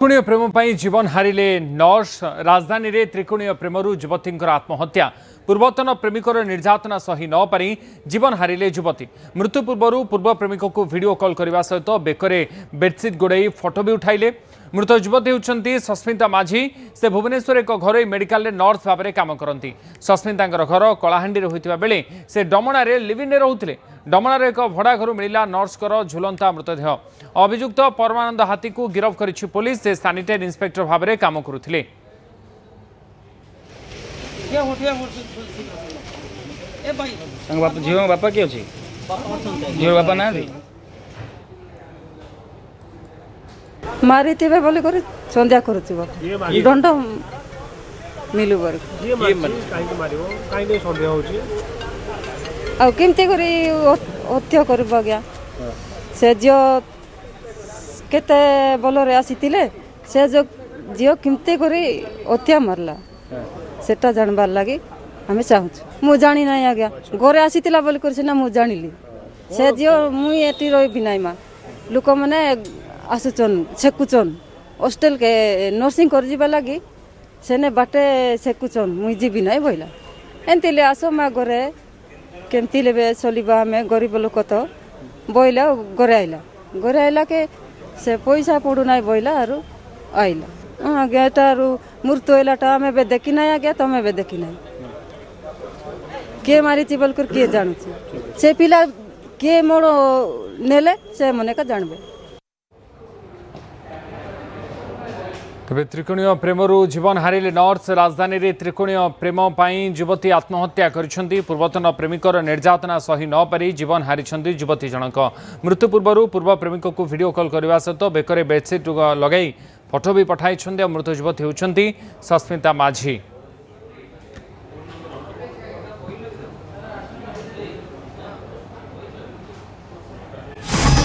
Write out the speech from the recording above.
त्रिकोणीय प्रेम पर जीवन हारिले नर्स राजधानी रे त्रिकोणीय प्रेमरू युवती आत्महत्या पूर्वतन प्रेमिकर निर्यातना सही न पारि जीवन हारिले युवती मृत्यु पूर्व पूर्व प्रेमिक को वीडियो कॉल करने सहित बेकरे बेडसीट गोड़े फोटो भी उठाइले। मृत युवती होती सस्मिता माझी। से भुवनेश्वर एक घर मेडिकल नर्स भाव में काम करती। सस्मिता घर कलाहांडी होता बेले से डमणार लिविन रोते। डमणार एक भड़ा घर मिला नर्सकर झुलंता मृतदेह। अभियुक्त परमानंद हाथी को गिरफ्त कर पुलिस से सानिटाइज इंस्पेक्टर भाव में काम करुले। झील बापा किए अच्छे झील बापा ना मारी बोली कर संध्या कर दंड मिलू आमती हत्या कर से झील केते बलरे आसी से जो झील केमती कर हत्या मारला सेटा जानबार लगी आम चाहूँ मु जानी ना आज्ञा घरे आसी बोली कर ना मु जानिली से झील मुई रही ना माँ लोक मैंने आसुचन सेकुचन हॉस्टेल के नर्सिंग कर जीवा लगी सेने बाटे सेकुचन मुई जीवी ना बोला एमती आस माँ घरे केमती लेबे चलवा आम गरीब लोक तो बोला घरे आइला के से पैसा पड़ू ना बोला आर आइला आज्ञा एटार मृत्यु होलाटा आम ए देखी ना आज्ञा तुम ए देखी ना किए मारी बोलकर किए जानू से पिला किए मोड़ नेले से मने का जानबे। तेज त्रिकोणीय प्रेमरू जीवन हारिले नर्स राजधानी रे त्रिकोणीय प्रेम पर युवती आत्महत्या करिसेंती। पूर्वतन प्रेमिकर निर्यातना सही न पारि जीवन हारिसेंती युवती जनक। मृत्यु पूर्व पूर्व प्रेमिक को वीडियो कॉल करने सहित बेकरे बेडसीट लगाई फोटो भी पठाई। मृत युवती होती सस्मिता माझी।